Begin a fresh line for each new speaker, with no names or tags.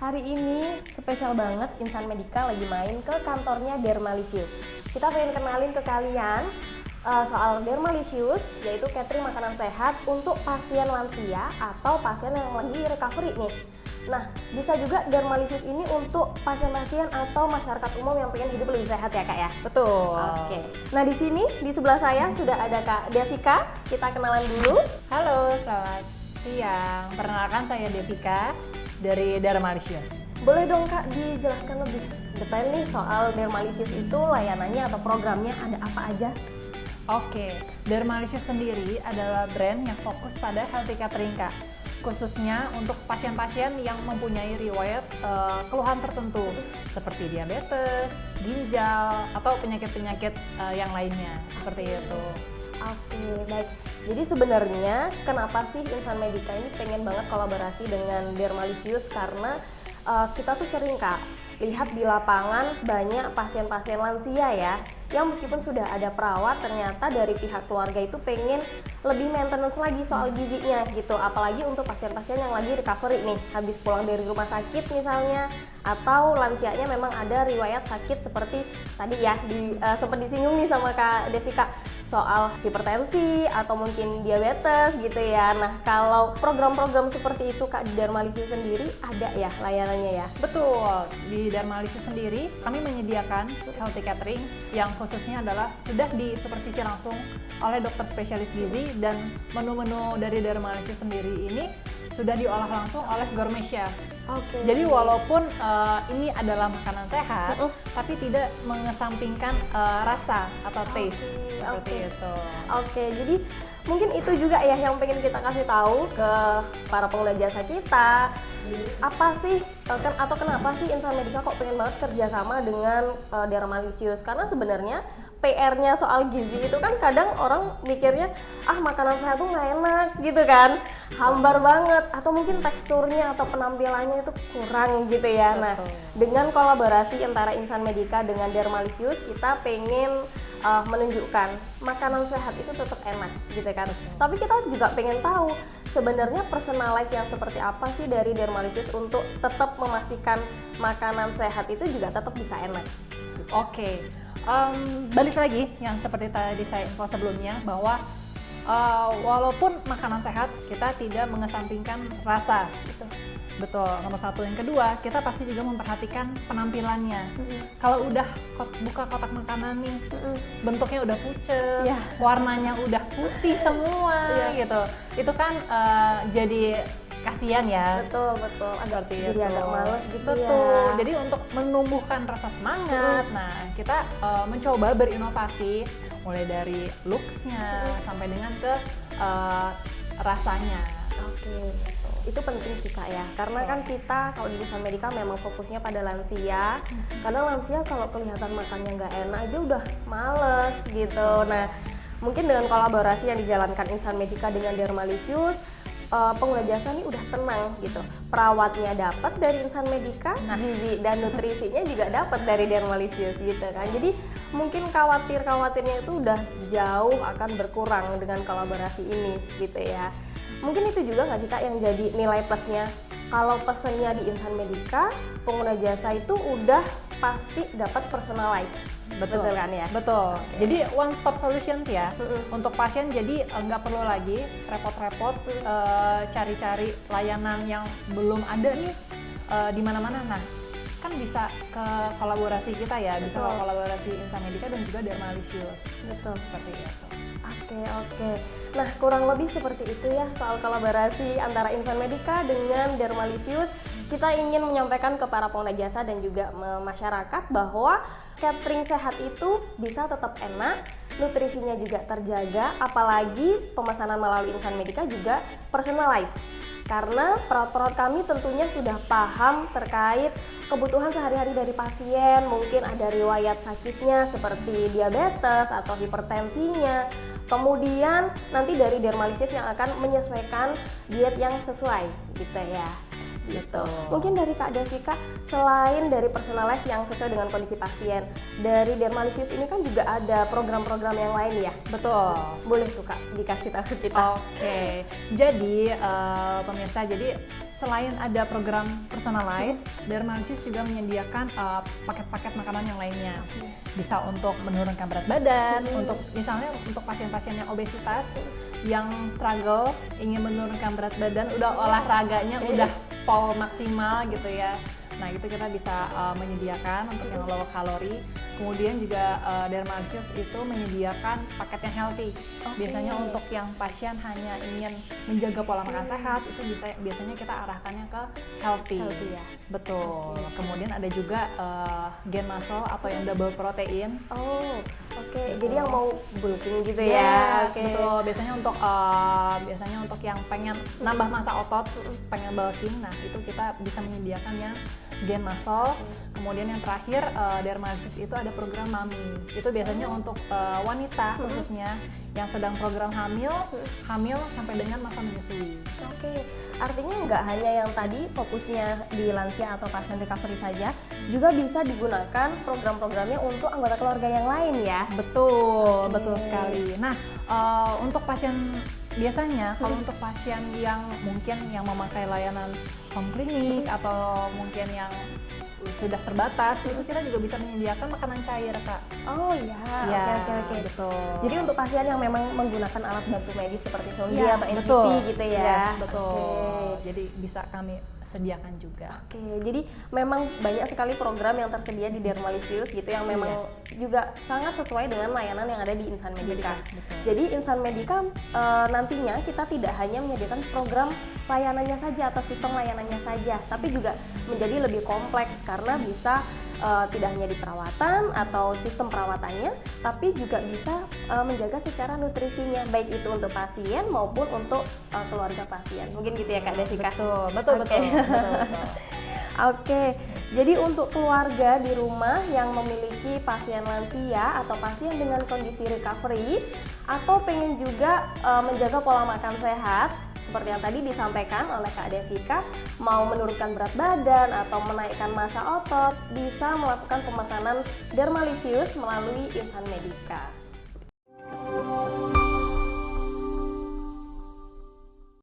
Hari ini spesial banget Insan Medika lagi main ke kantornya Dermalicious. Kita pengen kenalin ke kalian soal Dermalicious, yaitu catering makanan sehat untuk pasien lansia atau pasien yang lagi recovery nih. Nah, bisa juga Dermalicious ini untuk pasien-pasien atau masyarakat umum yang pengen hidup lebih sehat ya Kak ya?
Betul.
Oke. Nah di sini di sebelah saya sudah ada Kak Devika. Kita kenalan dulu.
Halo, selamat siang. Perkenalkan saya Devika dari Dermalicious.
Boleh dong Kak dijelaskan lebih detail nih soal Dermalicious itu layanannya atau programnya ada apa aja?
Oke, Dermalicious sendiri adalah brand yang fokus pada healthy catering Kak. Khususnya untuk pasien-pasien yang mempunyai riwayat keluhan tertentu seperti diabetes, ginjal, atau penyakit-penyakit yang lainnya seperti itu.
Oke, baik. Jadi sebenarnya kenapa sih Insan Medika ini pengen banget kolaborasi dengan Dermalicious, karena kita tuh sering Kak lihat di lapangan banyak pasien-pasien lansia ya yang meskipun sudah ada perawat, ternyata dari pihak keluarga itu pengen lebih maintenance lagi soal gizinya gitu, apalagi untuk pasien-pasien yang lagi recovery nih, habis pulang dari rumah sakit misalnya, atau lansianya memang ada riwayat sakit seperti tadi ya sempat disinggung nih sama Kak Devika soal hipertensi atau mungkin diabetes gitu ya. Nah, kalau program-program seperti itu Kak di Dermalicious sendiri ada ya layanannya ya?
Betul, di Dermalicious sendiri kami menyediakan healthy catering yang khususnya adalah sudah disupervisi langsung oleh dokter spesialis gizi, dan menu-menu dari Dermalicious sendiri ini sudah diolah langsung oleh gourmet chef.
Oke.
Jadi walaupun ini adalah makanan sehat, tapi tidak mengesampingkan rasa atau taste seperti itu.
Oke, jadi mungkin itu juga ya yang pengen kita kasih tahu ke para pengguna jasa kita. Apa sih atau kenapa sih Insan Medika kok pengen banget kerjasama dengan Dermalicious? Karena sebenarnya PR-nya soal gizi itu kan kadang orang mikirnya makanan sehat tuh nggak enak gitu kan, hambar banget, atau mungkin teksturnya atau penampilannya itu kurang gitu ya. Nah, dengan kolaborasi antara Insan Medika dengan Dermalicious, kita pengen menunjukkan makanan sehat itu tetap enak gitu kan. Tapi kita juga pengen tahu sebenarnya personalize yang seperti apa sih dari Dermalicious untuk tetap memastikan makanan sehat itu juga tetap bisa enak.
Oke. Balik lagi yang seperti tadi saya info sebelumnya, bahwa walaupun makanan sehat, kita tidak mengesampingkan rasa. Betul, nomor satu. Yang kedua, kita pasti juga memperhatikan penampilannya. Kalau udah buka kotak makanan nih, bentuknya udah pucet, warnanya udah putih semua gitu, itu kan jadi kasihan ya.
Betul, agak jadi agak males gitu.
Betul. Jadi untuk menumbuhkan rasa semangat, nah kita mencoba berinovasi mulai dari looks-nya sampai dengan ke rasanya.
Oke. Itu penting sih Kak ya, karena kan kita kalau di Insan Medika memang fokusnya pada lansia. Karena lansia kalau kelihatan makannya nggak enak aja udah males gitu. Nah, mungkin dengan kolaborasi yang dijalankan Insan Medika dengan Dermalicious, pengguna jasa nih udah tenang gitu. Perawatnya dapat dari Insan Medika, gizi dan nutrisinya juga dapat dari Dermalicious gitu kan. Jadi mungkin khawatirnya itu udah jauh akan berkurang dengan kolaborasi ini gitu ya. Mungkin itu juga nggak sih Kak yang jadi nilai plusnya? Kalau pesennya di Insan Medika, pengguna jasa itu udah pasti dapat personalized. Betul kan ya?
Betul. Jadi one stop solutions ya untuk pasien. Jadi nggak perlu lagi repot-repot cari-cari layanan yang belum ada nih di mana-mana. Nah, kan bisa ke kolaborasi kita ya, bisa ke kolaborasi Insan Medika dan juga Dermalicious.
Betul,
seperti itu.
Oke. Nah, kurang lebih seperti itu ya soal kolaborasi antara Insan Medika dengan Dermalicious. Kita ingin menyampaikan ke para pengguna jasa dan juga masyarakat bahwa catering sehat itu bisa tetap enak, nutrisinya juga terjaga, apalagi pemesanan melalui Insan Medika juga personalized. Karena perawat-perawat kami tentunya sudah paham terkait kebutuhan sehari-hari dari pasien, mungkin ada riwayat sakitnya seperti diabetes atau hipertensinya. Kemudian nanti dari Dermalicious yang akan menyesuaikan diet yang sesuai gitu ya. gitu.
Betul.
Mungkin dari Kak Devika, selain dari personalize yang sesuai dengan kondisi pasien, dari Dermalicious ini kan juga ada program-program yang lain ya.
Betul.
Boleh tuh Kak dikasih tahu ke kita.
Oke, jadi pemirsa, jadi selain ada program personalized, Dermalicious juga menyediakan paket-paket makanan yang lainnya. Bisa untuk menurunkan berat badan, untuk misalnya untuk pasien-pasien yang obesitas, yang struggle ingin menurunkan berat badan, udah olahraganya udah power maksimal gitu ya. Nah itu kita bisa menyediakan untuk yang low kalori. Kemudian juga Dermalicious itu menyediakan paket yang healthy. Biasanya untuk yang pasien hanya ingin menjaga pola makan sehat, itu biasanya kita arahkannya ke healthy.
Ya.
Betul. Kemudian ada juga gain muscle atau yang double protein.
Oh, oke.
Betul.
Jadi yang mau bulking gitu ya.
Yes,
Oke.
betul. Biasanya untuk yang pengen nambah massa otot, pengen bulking, nah itu kita bisa menyediakan yang gain muscle. Kemudian yang terakhir Dermalicious itu ada program mami. Itu biasanya untuk wanita khususnya yang sedang program hamil sampai dengan masa menyusui.
Oke, artinya nggak hanya yang tadi fokusnya di lansia atau pasien recovery saja, juga bisa digunakan program-programnya untuk anggota keluarga yang lain ya.
Betul, betul sekali. Nah, untuk pasien biasanya kalau untuk pasien yang mungkin yang memakai layanan home clinic atau mungkin yang sudah terbatas, itu kita juga bisa menyediakan makanan cair, Kak.
Oh iya,
Ya,
oke.
betul.
Jadi untuk pasien yang memang menggunakan alat bantu medis seperti sonde
Iya,
atau NIV
betul.
gitu ya.
Yes, betul.
Oke.
Jadi bisa kami sediakan juga.
Oke, jadi memang banyak sekali program yang tersedia di Dermalicious gitu yang memang juga sangat sesuai dengan layanan yang ada di Insan Medica.
Betul.
Jadi Insan Medica nantinya kita tidak hanya menyediakan program layanannya saja atau sistem layanannya saja, tapi juga menjadi lebih kompleks karena bisa tidak hanya di perawatan atau sistem perawatannya, tapi juga bisa menjaga secara nutrisinya, baik itu untuk pasien maupun untuk keluarga pasien. Mungkin gitu ya Kak Devika.
Betul.
Oke. Oke, jadi untuk keluarga di rumah yang memiliki pasien lansia atau pasien dengan kondisi recovery atau pengen juga menjaga pola makan sehat, seperti yang tadi disampaikan oleh Kak Devika, mau menurunkan berat badan atau menaikkan massa otot, bisa melakukan pemesanan Dermalicious melalui Insan Medica.